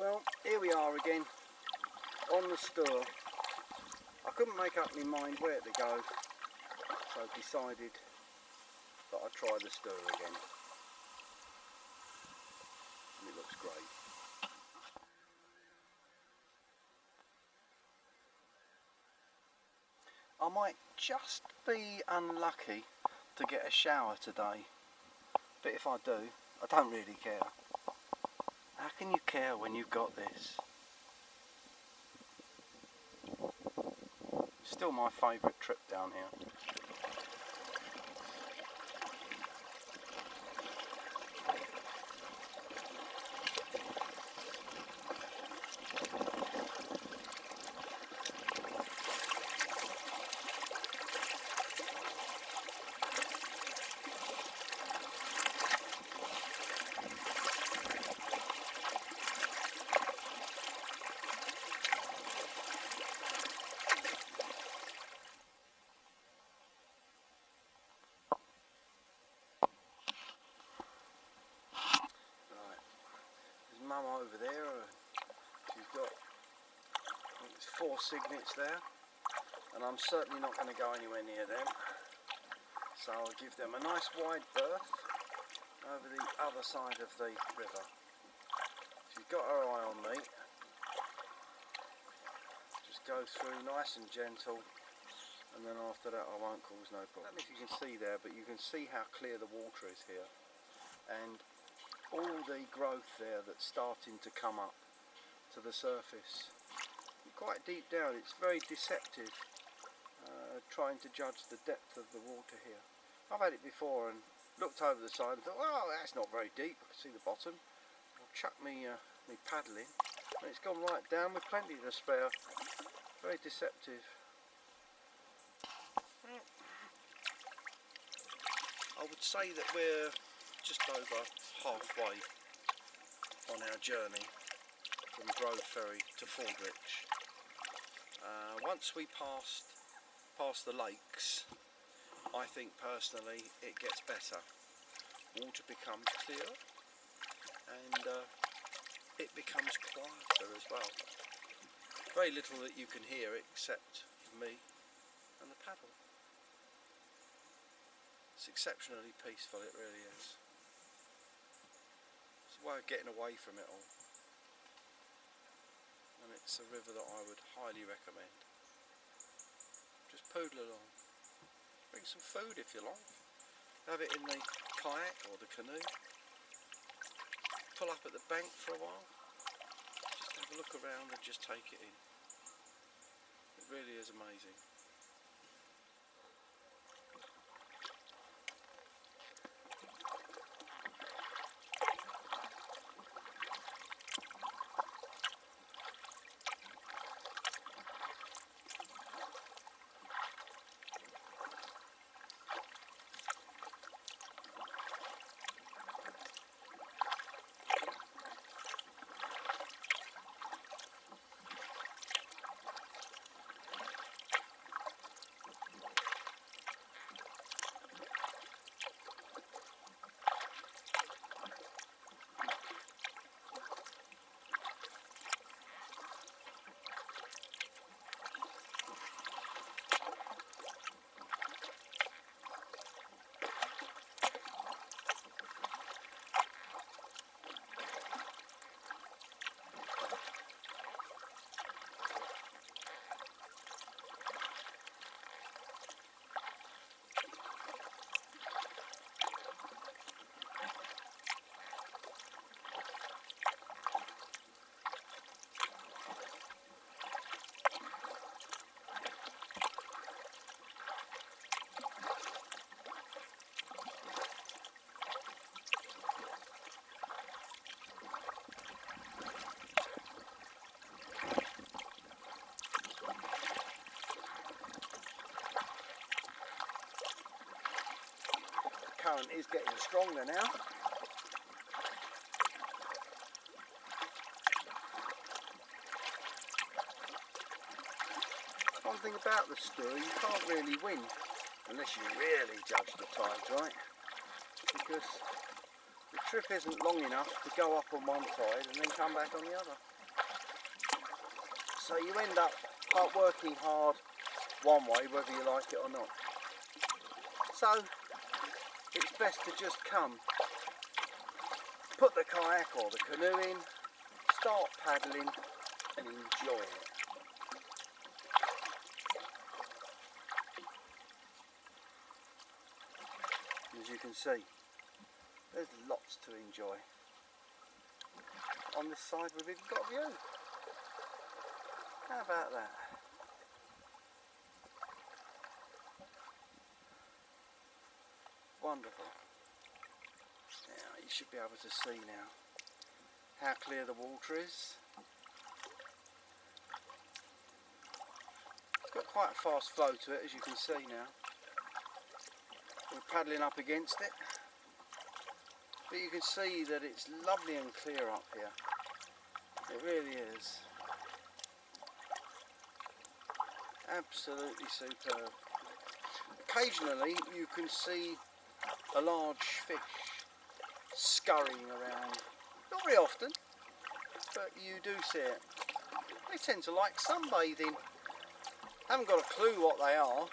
Well, here we are again on the Stour. I couldn't make up my mind where to go, so I decided that I'd try the Stour again. And it looks great. I might just be unlucky to get a shower today, but if I do, I don't really care. How can you care when you've got this? Still my favourite trip down here. Mum over there, she's got, I think it's 4 cygnets there, and I'm certainly not going to go anywhere near them, so I'll give them a nice wide berth over the other side of the river. She's got her eye on me. Just go through nice and gentle, and then after that I won't cause no problem. I don't know if you can see there, but you can see how clear the water is here, and all the growth there that's starting to come up to the surface. Quite deep down, it's very deceptive trying to judge the depth of the water here. I've had it before and looked over the side and thought, oh, that's not very deep, I can see the bottom. I'll chuck me paddle in, and it's gone right down with plenty to spare. Very deceptive. I would say that we're just over halfway on our journey from Grove Ferry to Fordwich. Once we pass the lakes, I think personally it gets better. Water becomes clearer and it becomes quieter as well. Very little that you can hear except me and the paddle. It's exceptionally peaceful, it really is. It's a way of getting away from it all, and it's a river that I would highly recommend. Just poodle along, bring some food if you like, have it in the kayak or the canoe, pull up at the bank for a while, just have a look around and just take it in. It really is amazing. Current is getting stronger now. One thing about the Stour, you can't really win unless you really judge the tides right, because the trip isn't long enough to go up on one side and then come back on the other. So you end up working hard one way, whether you like it or not. So it's best to just come, put the kayak or the canoe in, start paddling and enjoy it. As you can see, there's lots to enjoy. On this side we've even got a view. How about that? Wonderful. Now you should be able to see now how clear the water is. It's got quite a fast flow to it, as you can see now. We're paddling up against it, but you can see that it's lovely and clear up here. It really is. Absolutely superb. Occasionally you can see a large fish scurrying around. Not very often, but you do see it. They tend to like sunbathing. Haven't got a clue what they are.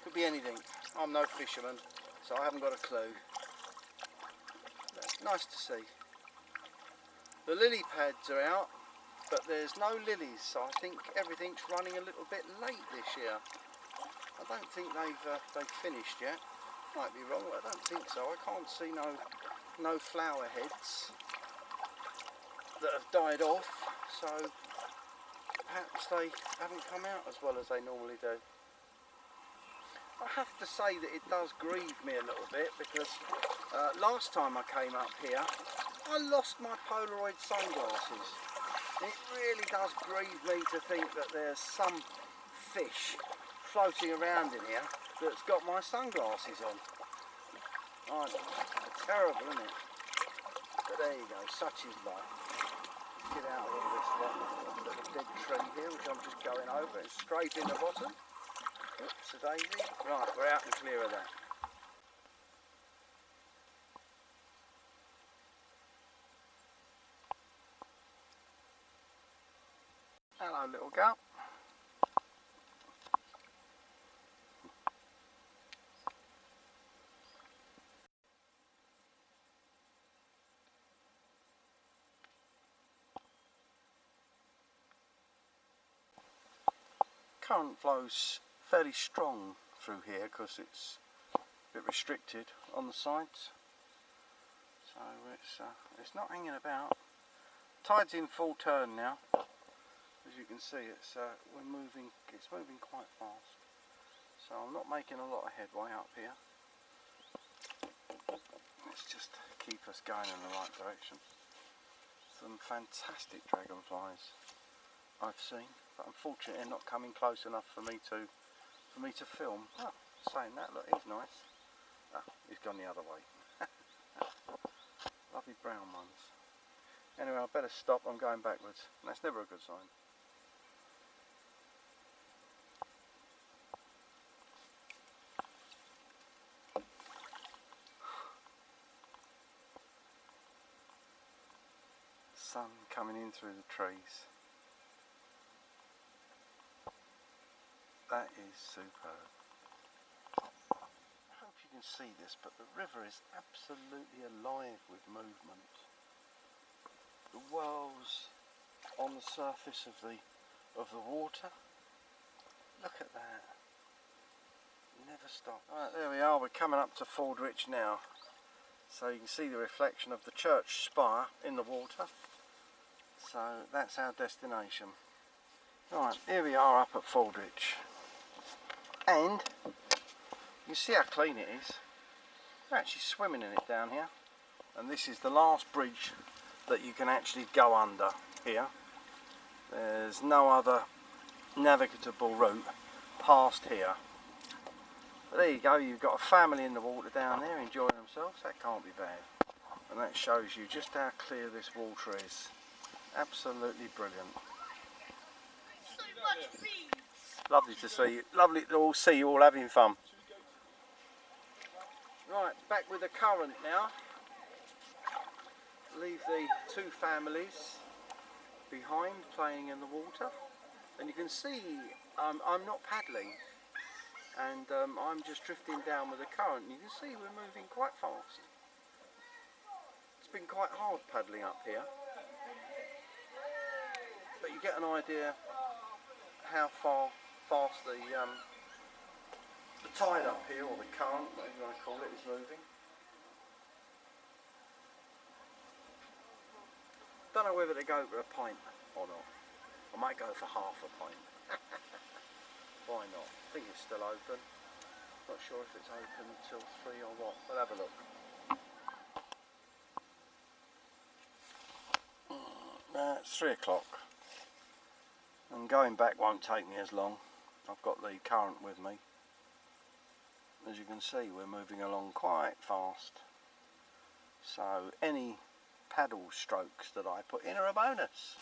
Could be anything. I'm no fisherman, so I haven't got a clue. But it's nice to see. The lily pads are out, but there's no lilies, so I think everything's running a little bit late this year. I don't think they've finished yet. Might be wrong, but I don't think so. I can't see no flower heads that have died off, so perhaps they haven't come out as well as they normally do. I have to say that it does grieve me a little bit, because last time I came up here I lost my Polaroid sunglasses. It really does grieve me to think that there's some fish floating around in here that's got my sunglasses on. I know, terrible, isn't it? But there you go, such is life. Get out of all this little dead tree here, which I'm just going over. It's scraping the bottom. Oops, a daisy. Right, we're out and clear of that. Hello, little girl. Current flow's fairly strong through here because it's a bit restricted on the sides, so it's not hanging about. Tide's in full turn now. As you can see, it's moving quite fast, so I'm not making a lot of headway up here. Let's just keep us going in the right direction. Some fantastic dragonflies I've seen, but unfortunately they're not coming close enough for me to film. Oh, saying that, look, he's nice. Ah, he's gone the other way. Lovely brown ones. Anyway, I better stop. I'm going backwards. That's never a good sign. Sun coming in through the trees. That is superb. I hope you can see this, but the river is absolutely alive with movement. The whirls on the surface of the water. Look at that. Never stop. Right, there we are. We're coming up to Fordwich now. So you can see the reflection of the church spire in the water. So that's our destination. Right, here we are up at Fordwich. And you see how clean it is. They're actually swimming in it down here. And this is the last bridge that you can actually go under here. There's no other navigable route past here. But there you go, you've got a family in the water down there enjoying themselves. That can't be bad. And that shows you just how clear this water is. Absolutely brilliant. So much beans. Lovely to see you. Lovely to all see you all having fun. Right, back with the current now. leave the two families behind playing in the water, and you can see I'm not paddling, and I'm just drifting down with the current. You can see we're moving quite fast. It's been quite hard paddling up here, but you get an idea how fast the tide up here, or the current, whatever you want to call it, is moving. Don't know whether to go for a pint or not. I might go for half a pint. Why not? I think it's still open. Not sure if it's open until 3 or what. We'll have a look. It's 3 o'clock. And going back won't take me as long. I've got the current with me. As you can see, we're moving along quite fast. So any paddle strokes that I put in are a bonus.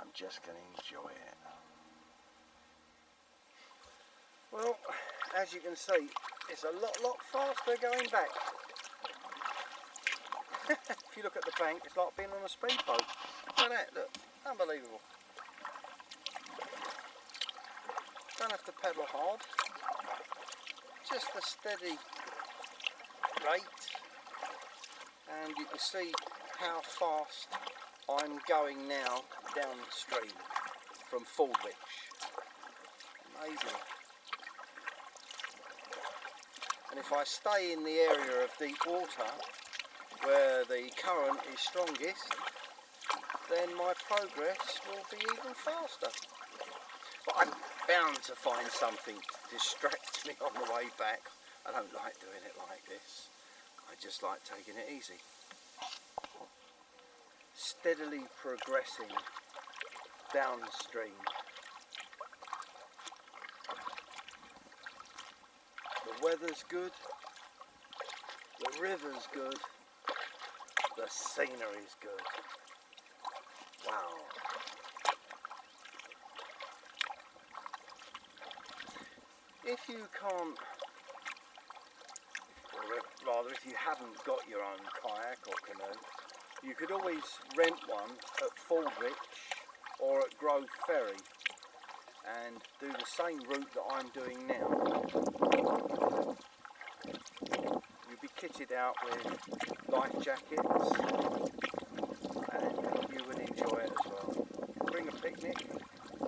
I'm just going to enjoy it. Well, as you can see, it's a lot faster going back. If you look at the bank, it's like being on a speedboat. Look at that, look, unbelievable. Don't have to pedal hard, just a steady rate, and you can see how fast I'm going now downstream from Fordwich. Amazing. And if I stay in the area of deep water where the current is strongest, then my progress will be even faster. But I'm bound to find something to distract me on the way back. I don't like doing it like this. I just like taking it easy. Steadily progressing downstream. The weather's good, the river's good, the scenery's good. Wow. If you can't, or rather if you haven't got your own kayak or canoe, you could always rent one at Fordwich or at Grove Ferry and do the same route that I'm doing now. You'd be kitted out with life jackets and you would enjoy it as well. Bring a picnic,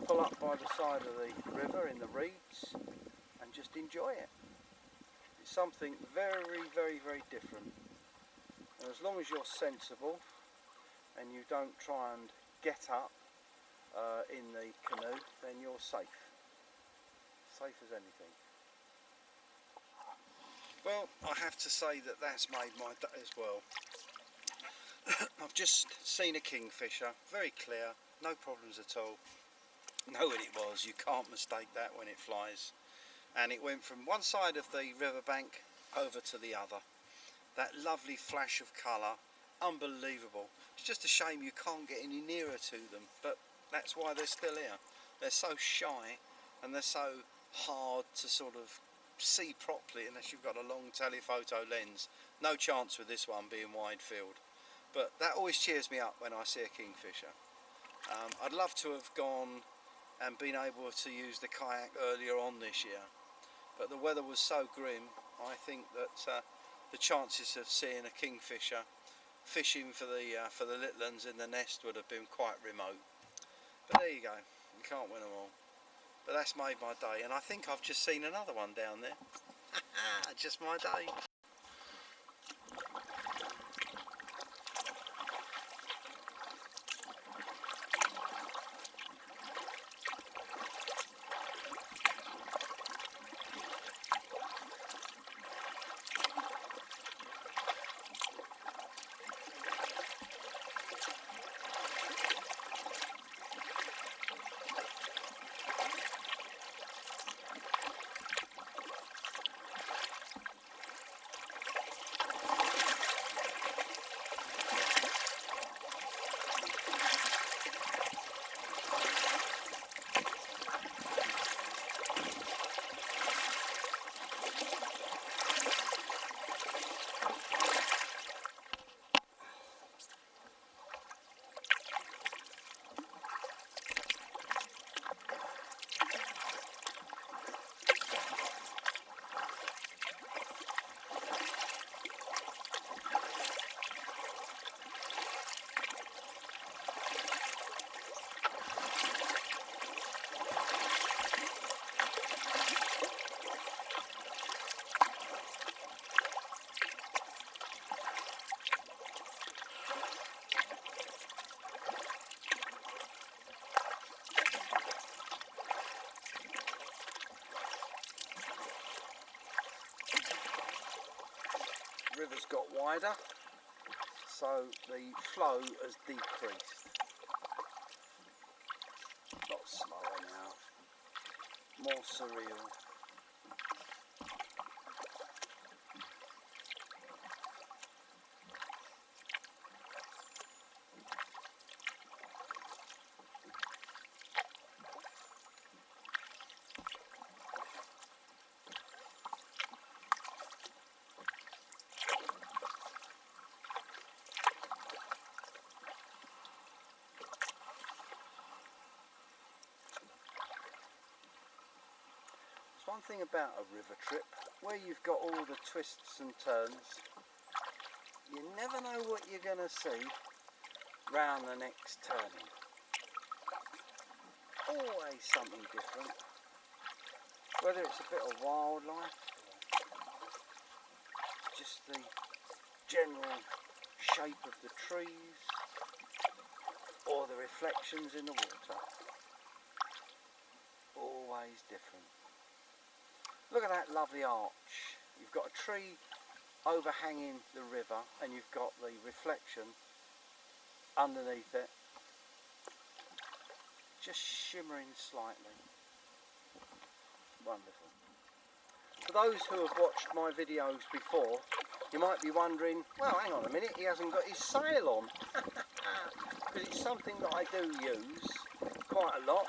pull up by the side of the river in the reeds and just enjoy it. It's something very different. And as long as you're sensible and you don't try and get up in the canoe, then you're safe. Safe as anything. Well, I have to say that that's made my day as well. I've just seen a kingfisher, very clear, no problems at all. Know what it was, you can't mistake that when it flies. And it went from one side of the riverbank over to the other. That lovely flash of colour, unbelievable. It's just a shame you can't get any nearer to them, but that's why they're still here. They're so shy and they're so hard to sort of see properly unless you've got a long telephoto lens. No chance with this one being wide field. But that always cheers me up when I see a kingfisher. I'd love to have gone and been able to use the kayak earlier on this year, but the weather was so grim. I think that the chances of seeing a kingfisher fishing for the little ones in the nest would have been quite remote. But there you go, you can't win them all. But that's made my day, and I think I've just seen another one down there. Just my day. river's got wider, so the flow has decreased. A lot slower now, more surreal. One thing about a river trip, where you've got all the twists and turns, you never know what you're going to see round the next turning. Always something different, whether it's a bit of wildlife, or just the general shape of the trees, or the reflections in the water. Always different. Look at that lovely arch. You've got a tree overhanging the river and you've got the reflection underneath it, just shimmering slightly. Wonderful. For those who have watched my videos before, you might be wondering, well, hang on a minute, he hasn't got his sail on. Because it's something that I do use quite a lot.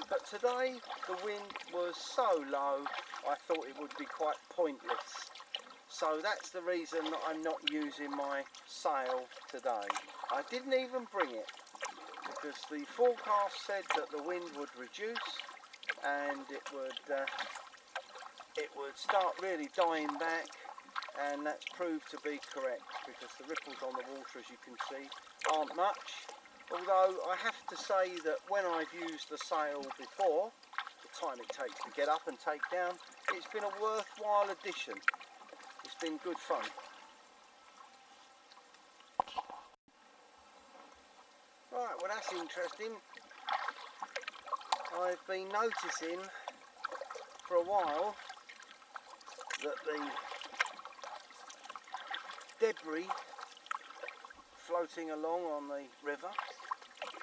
But today the wind was so low I thought it would be quite pointless. So that's the reason that I'm not using my sail today. I didn't even bring it because the forecast said that the wind would reduce and it would start really dying back, and that's proved to be correct because the ripples on the water, as you can see, aren't much. Although I have to say that when I've used the sail before, the time it takes to get up and take down, it's been a worthwhile addition. It's been good fun. Right, well that's interesting. I've been noticing for a while that the debris floating along on the river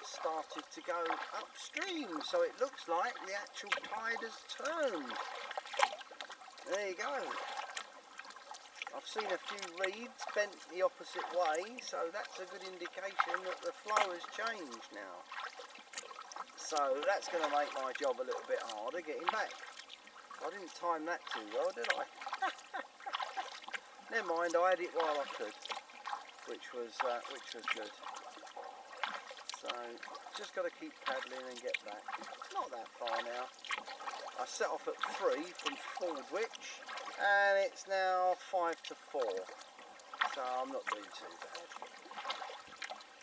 started to go upstream, so it looks like the actual tide has turned. There you go. I've seen a few reeds bent the opposite way, so that's a good indication that the flow has changed now. So that's going to make my job a little bit harder getting back. I didn't time that too well, did I? Never mind, I had it while I could, which was good. So just got to keep paddling and get back. Not that far now. I set off at 3 from Fordwich and it's now 5 to 4. So I'm not doing too bad.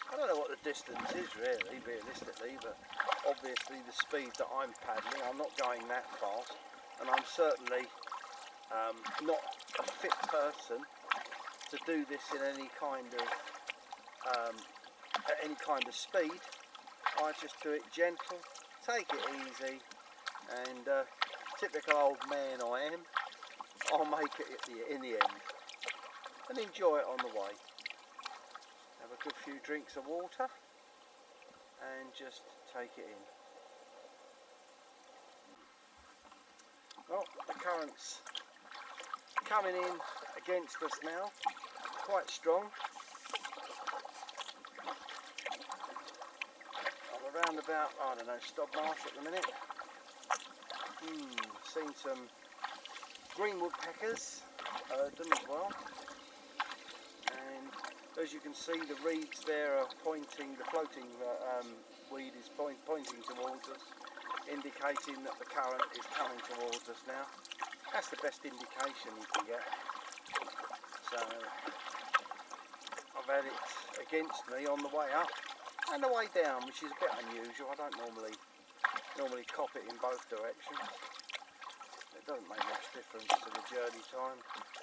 I don't know what the distance is really, realistically, but obviously the speed that I'm paddling, I'm not going that fast, and I'm certainly not a fit person to do this in any kind of at any kind of speed. I just do it gentle, take it easy, and typical old man I am, I'll make it in the end and enjoy it on the way. Have a good few drinks of water and just take it in. Well, the current's coming in against us now, quite strong. I'm around about, I don't know, Stour River at the minute. Seen some green woodpeckers, heard them as well. And as you can see, the reeds there are pointing, the floating weed is pointing towards us, indicating that the current is coming towards us now. That's the best indication you can get. So I've had it against me on the way up and the way down, which is a bit unusual. I don't normally cop it in both directions. It doesn't make much difference to the journey time.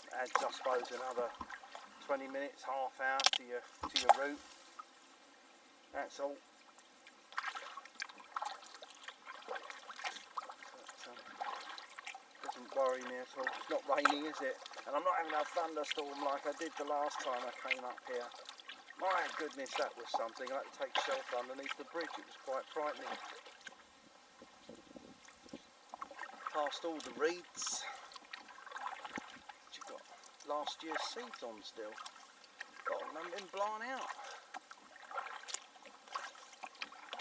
It adds, I suppose, another 20 minutes, half hour to your route. That's all. But, doesn't worry me at all. It's not raining, is it? And I'm not having a thunderstorm like I did the last time I came up here. My goodness, that was something. I had to take shelter underneath the bridge. It was quite frightening. Past all the reeds. You've got last year's seeds on still. Got all them been blown out.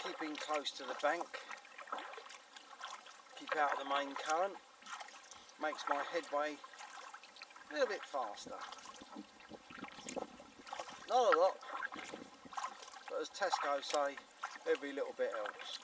Keeping close to the bank. Keep out of the main current. Makes my headway a little bit faster. Not a lot, but as Tesco say, every little bit helps.